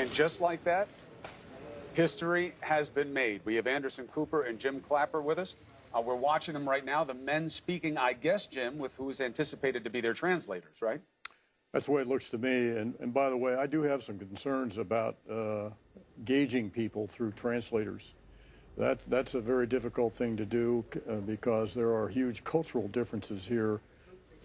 And just like that, history has been made. We have Anderson Cooper and Jim Clapper with us. We're watching them right now, the men speaking, I guess, Jim, with who is anticipated to be their translators, right? That's the way it looks to me. And by the way, I do have some concerns about gauging people through translators. That's a very difficult thing to do because there are huge cultural differences here.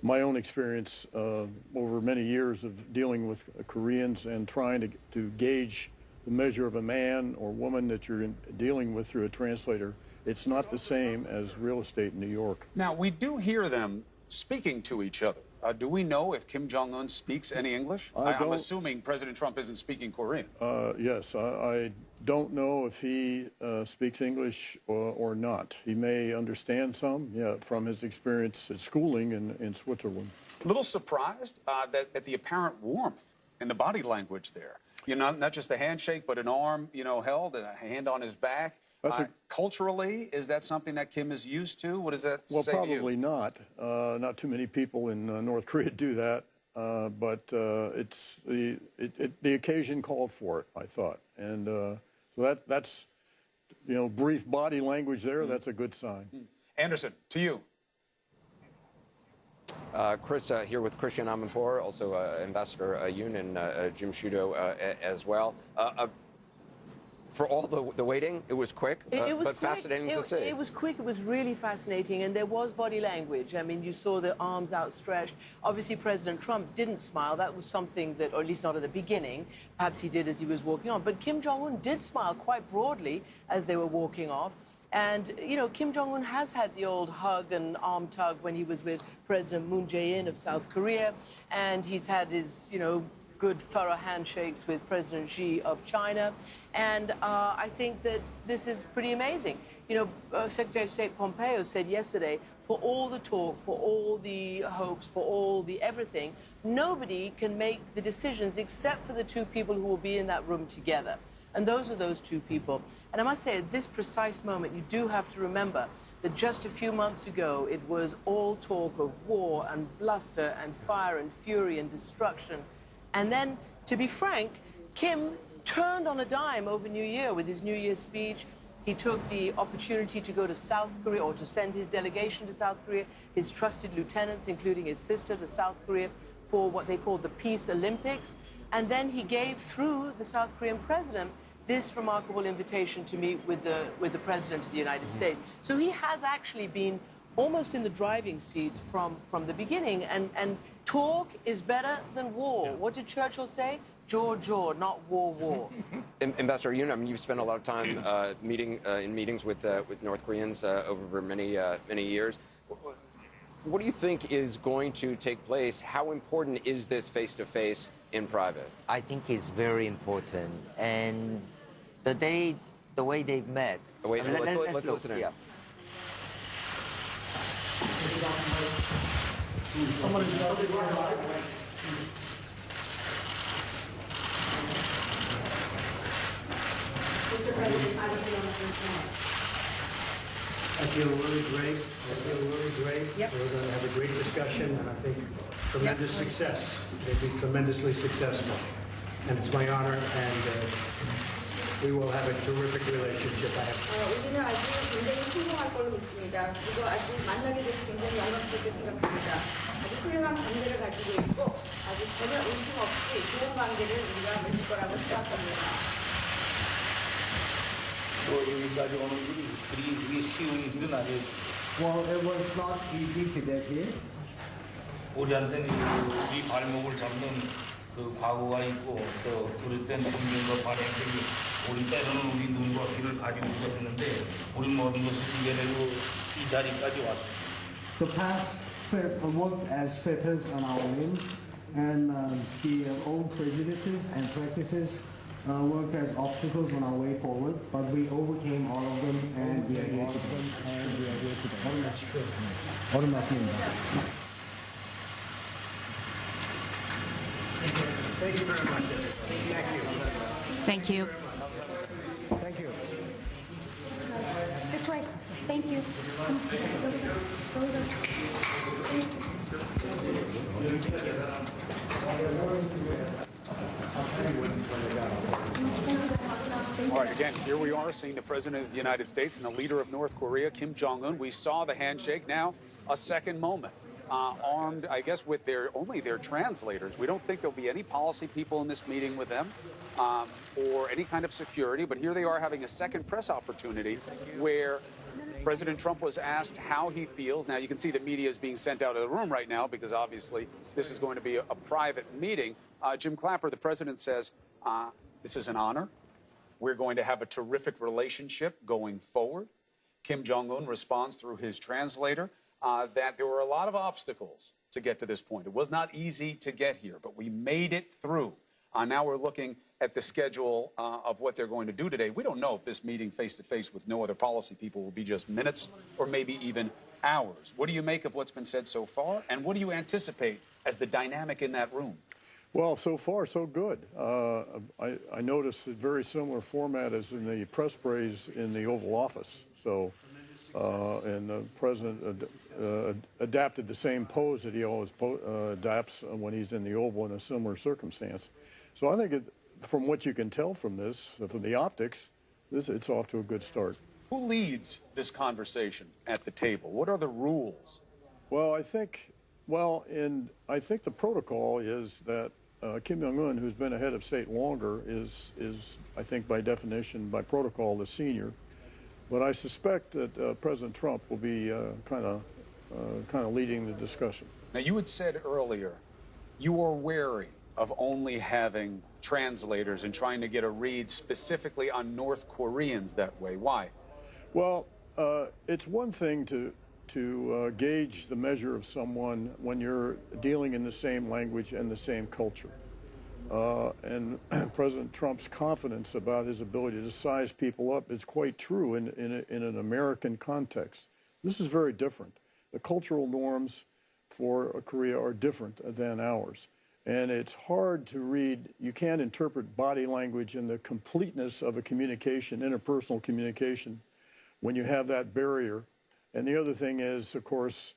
My own experience over many years of dealing with Koreans and trying to gauge the measure of a man or woman that you're dealing with through a translator, it's not the same as real estate in New York. Now, we do hear them speaking to each other. Do we know if Kim Jong-un speaks any English? I'm assuming President Trump isn't speaking Korean. Yes, I don't know if he speaks English or not. He may understand some, yeah, from his experience at schooling in Switzerland. A little surprised at the apparent warmth in the body language there. You know, not just a handshake, but an arm, you know, held, and a hand on his back. Culturally, is that something that Kim is used to? What does that say to you? Well, probably not. Not too many people in North Korea do that, but it's the occasion called for it, I thought, and so that's you know, brief body language there. That's a good sign. Anderson, to you. Chris, here with Christian Amanpour, also Ambassador Yoon and Jim Sciutto as well. For all the waiting, it was quick, it was but quick. fascinating to see. It was quick. It was really fascinating, and there was body language. I mean, you saw the arms outstretched. Obviously, President Trump didn't smile. That was something that, or at least not at the beginning. Perhaps he did as he was walking on. But Kim Jong-un did smile quite broadly as they were walking off. And, you know, Kim Jong-un has had the old hug and arm tug when he was with President Moon Jae-in of South Korea. And he's had his, you know, good thorough handshakes with President Xi of China. And I think that this is pretty amazing. You know, Secretary of State Pompeo said yesterday, for all the talk, for all the hopes, for all the everything, nobody can make the decisions except for the two people who will be in that room together. And those are those two people. And I must say, at this precise moment, you do have to remember that just a few months ago, it was all talk of war and bluster and fire and fury and destruction. And then, to be frank, Kim turned on a dime over New Year with his New Year's speech. He took the opportunity to go to South Korea, or to send his delegation to South Korea, his trusted lieutenants, including his sister, to South Korea for what they called the Peace Olympics. And then he gave, through the South Korean president, this remarkable invitation to meet with the President of the United States. So he has actually been almost in the driving seat from the beginning. And talk is better than war. What did Churchill say? Jaw, not war. Ambassador Yoon, I mean, you've spent a lot of time in meetings with North Koreans over many years. What do you think is going to take place? How important is this face-to-face in private? I think it's very important. And the way they've met. Wait, let's listen in. Yeah. Mr. President, how do you feel on this? I feel really great. Yep. We're going to have a great discussion, and I think tremendous success. They'll be tremendously successful. And it's my honor, and we will have a terrific relationship. 우리는 아주 굉장히 성공할 걸로 믿습니다. 그리고 아주 만나게 돼서 굉장히 영광스럽게 생각합니다. 아주 훌륭한 관계를 가지고 있고 아주 전혀 의심 없이 좋은 관계를 우리가 맺을 거라고 생각합니다. 여기까지 오는 일이 그리 쉬운 일은 아니에요. Well, it was not easy to get here. 우리한테는 우리 발목을 잡는 그 과거가 있고 또 그릇된 국민과 발행들이 우리 때로는 우리 눈과 귀를 가리우기도 했는데 우리 모든 것을 이겨내고 이 자리까지 왔습니다. The past worked as fetters on our limbs, and the old prejudices and practices worked as obstacles on our way forward, but we overcame all of them, and we are here today. 얼음 맞습니다. Thank you very much. Thank you. Thank you. This way. Thank you. I'll tell you when they got Again, here we are seeing the President of the United States and the leader of North Korea, Kim Jong-un. We saw the handshake. Now, a second moment. Armed, I guess, with only their translators. We don't think there'll be any policy people in this meeting with them or any kind of security. But here they are having a second press opportunity where President Trump was asked how he feels. Now, you can see the media is being sent out of the room right now because obviously this is going to be a private meeting. Jim Clapper, the president, says, this is an honor. We're going to have a terrific relationship going forward. Kim Jong-un responds through his translator that there were a lot of obstacles to get to this point. It was not easy to get here, but we made it through. Now we're looking at the schedule of what they're going to do today. We don't know if this meeting face-to-face with no other policy people will be just minutes or maybe even hours. What do you make of what's been said so far, and what do you anticipate as the dynamic in that room? Well, so far, so good. I noticed a very similar format as in the press brace in the Oval Office. So, and the president adapted the same pose that he always adapts when he's in the Oval in a similar circumstance. So I think from what you can tell from this, from the optics, it's off to a good start. Who leads this conversation at the table? What are the rules? Well, I think the protocol is that Kim Jong-un, who's been a head of state longer, is I think by definition, by protocol, the senior. But I suspect that President Trump will be kind of leading the discussion. Now, you had said earlier you are wary of only having translators and trying to get a read specifically on North Koreans that way. Why? Well, it's one thing to gauge the measure of someone when you're dealing in the same language and the same culture. And President Trump's confidence about his ability to size people up is quite true in an American context. This is very different. The cultural norms for Korea are different than ours. And it's hard to read. You can't interpret body language and the completeness of a communication, interpersonal communication, when you have that barrier. And the other thing is, of course,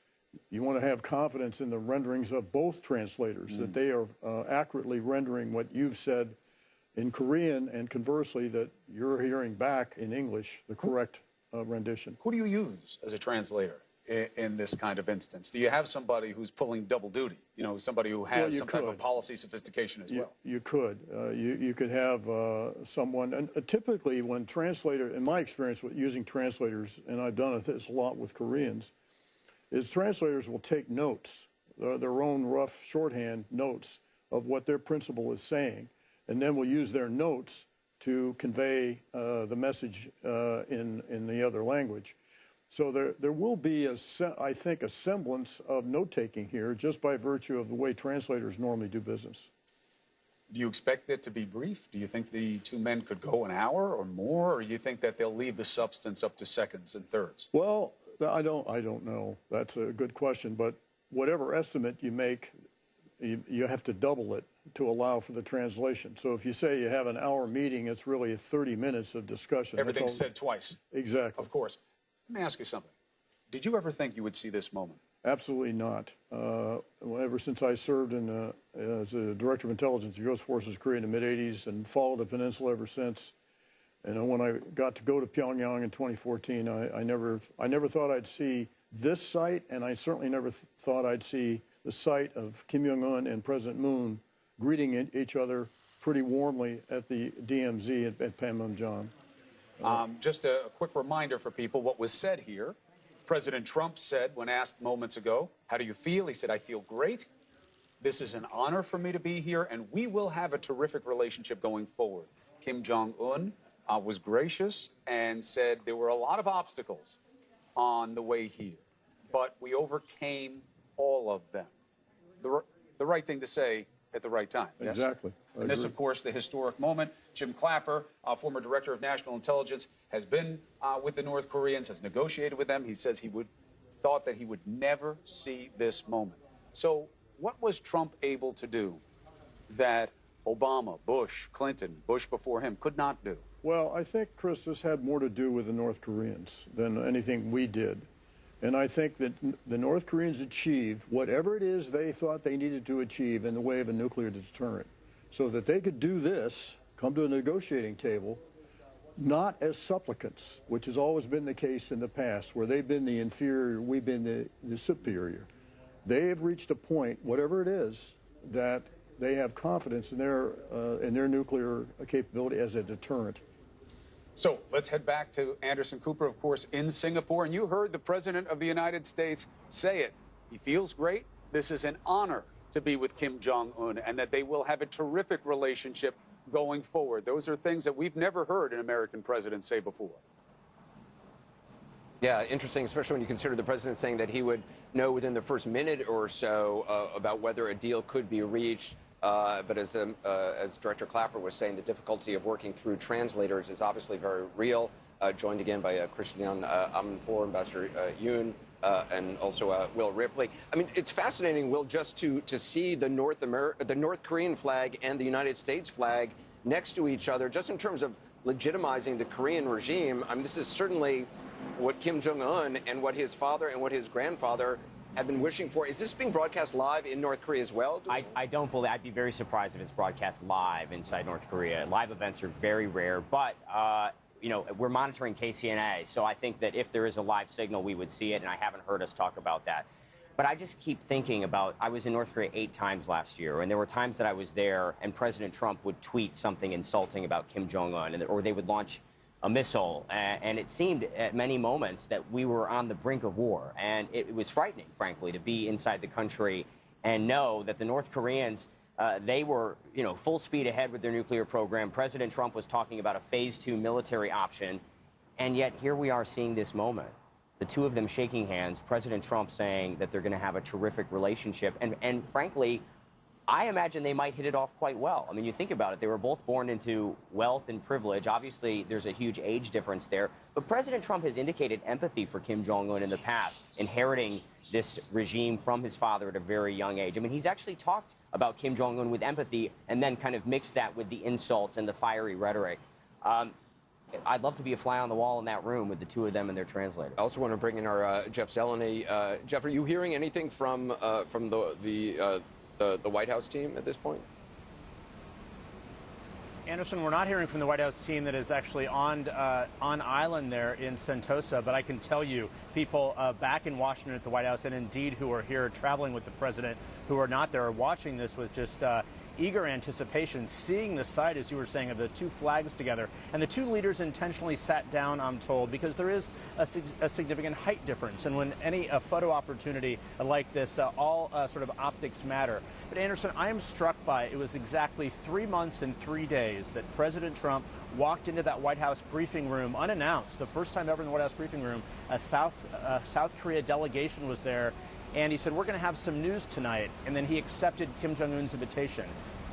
you want to have confidence in the renderings of both translators, that they are accurately rendering what you've said in Korean, and conversely, that you're hearing back in English the correct rendition. Who do you use as a translator in this kind of instance? Do you have somebody who's pulling double duty? You know, somebody who has some type of policy sophistication as well? You could. You could have someone, and typically when translator, in my experience with using translators, and I've done this a lot with Koreans, is translators will take notes, their own rough shorthand notes of what their principal is saying, and then will use their notes to convey the message in the other language. So there will be, I think, a semblance of note-taking here just by virtue of the way translators normally do business. Do you expect it to be brief? Do you think the two men could go an hour or more, or do you think that they'll leave the substance up to seconds and thirds? Well, I don't know. That's a good question. But whatever estimate you make, you have to double it to allow for the translation. So if you say you have an hour meeting, it's really 30 minutes of discussion. Everything's said twice. Exactly. Of course. Let me ask you something. Did you ever think you would see this moment? Absolutely not. Ever since I served as a director of intelligence of U.S. Forces Korea in the mid-'80s and followed the peninsula ever since, and when I got to go to Pyongyang in 2014, I never thought I'd see this site, and I certainly never thought I'd see the sight of Kim Jong-un and President Moon greeting each other pretty warmly at the DMZ at Panmunjom. Just a quick reminder for people what was said here. President Trump said when asked moments ago, how do you feel? He said, I feel great. This is an honor for me to be here, and we will have a terrific relationship going forward. Kim Jong-un was gracious and said there were a lot of obstacles on the way here, but we overcame all of them. The right thing to say at the right time. Yes? Exactly. And this, of course, the historic moment. Jim Clapper, former director of national intelligence, has been with the North Koreans, has negotiated with them. He says thought that he would never see this moment. So what was Trump able to do that Obama, Bush, Clinton, Bush before him could not do? Well, I think, Chris, this had more to do with the North Koreans than anything we did. And I think that the North Koreans achieved whatever it is they thought they needed to achieve in the way of a nuclear deterrent. So that they could do this, come to a negotiating table, not as supplicants, which has always been the case in the past, where they've been the inferior, we've been the superior. They have reached a point, whatever it is, that they have confidence in their nuclear capability as a deterrent. So let's head back to Anderson Cooper, of course, in Singapore. And you heard the President of the United States say it. He feels great. This is an honor to be with Kim Jong-un, and that they will have a terrific relationship going forward. Those are things that we've never heard an American president say before. Yeah, interesting, especially when you consider the president saying that he would know within the first minute or so about whether a deal could be reached. But as Director Clapper was saying, the difficulty of working through translators is obviously very real. Joined again by Christian Amanpour, Ambassador Yoon, and also Will Ripley. I mean, it's fascinating, Will, just to see the North Korean flag and the United States flag next to each other, just in terms of legitimizing the Korean regime. I mean, this is certainly what Kim Jong-un and what his father and what his grandfather have been wishing for. Is this being broadcast live in North Korea as well? I don't believe. I'd be very surprised if it's broadcast live inside North Korea. Live events are very rare, but you know, we're monitoring KCNA, so I think that if there is a live signal, we would see it, and I haven't heard us talk about that. But I just keep thinking about, I was in North Korea 8 times last year, and there were times that I was there and President Trump would tweet something insulting about Kim Jong-un, or they would launch a missile, and it seemed at many moments that we were on the brink of war. And it was frightening, frankly, to be inside the country and know that the North Koreans, they were, you know, full speed ahead with their nuclear program. President Trump was talking about a phase 2 military option, and yet here we are seeing this moment. The two of them shaking hands, President Trump saying that they're going to have a terrific relationship, and frankly, I imagine they might hit it off quite well. I mean, you think about it, they were both born into wealth and privilege. Obviously, there's a huge age difference there. But President Trump has indicated empathy for Kim Jong-un in the past, inheriting this regime from his father at a very young age. I mean, he's actually talked about Kim Jong-un with empathy and then kind of mixed that with the insults and the fiery rhetoric. I'd love to be a fly on the wall in that room with the two of them and their translator. I also want to bring in our Jeff Zeleny. Jeff, are you hearing anything from the White House team at this point? Anderson, we're not hearing from the White House team that is actually on island there in Sentosa, but I can tell you people back in Washington at the White House, and indeed who are here traveling with the president, who are not there, are watching this with just eager anticipation, seeing the sight, as you were saying, of the two flags together. And the two leaders intentionally sat down, I'm told, because there is a significant height difference. And when any photo opportunity like this, all sort of optics matter. But Anderson, I am struck by, it was exactly 3 months and 3 days that President Trump walked into that White House briefing room unannounced, the first time ever in the White House briefing room. A South Korea delegation was there. And he said, we're going to have some news tonight. And then he accepted Kim Jong-un's invitation.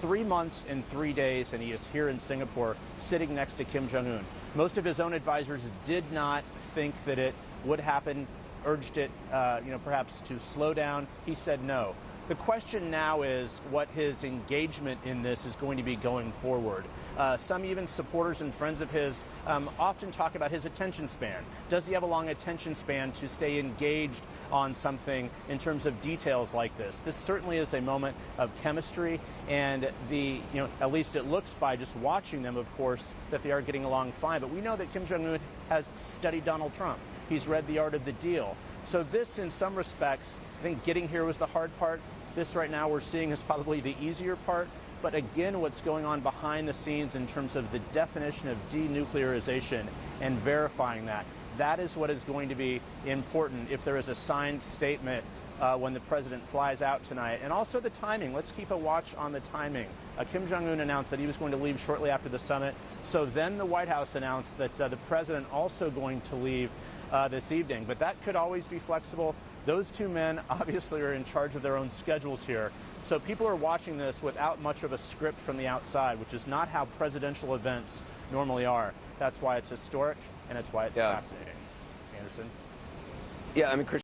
3 months and 3 days, and he is here in Singapore sitting next to Kim Jong-un. Most of his own advisors did not think that it would happen, urged it, perhaps to slow down. He said no. The question now is what his engagement in this is going to be going forward. Some even supporters and friends of his often talk about his attention span. Does he have a long attention span to stay engaged on something in terms of details like this? This certainly is a moment of chemistry, and at least it looks by just watching them, of course, that they are getting along fine. But we know that Kim Jong-un has studied Donald Trump. He's read The Art of the Deal. So this, in some respects, I think getting here was the hard part. This right now we're seeing is probably the easier part. But again, what's going on behind the scenes in terms of the definition of denuclearization and verifying that, that is what is going to be important if there is a signed statement when the president flies out tonight. And also the timing. Let's keep a watch on the timing. Kim Jong-un announced that he was going to leave shortly after the summit. So then the White House announced that the president also going to leave this evening. But that could always be flexible. Those two men obviously are in charge of their own schedules here. So people are watching this without much of a script from the outside, which is not how presidential events normally are. That's why it's historic, and it's why it's fascinating. Anderson? Yeah, I mean,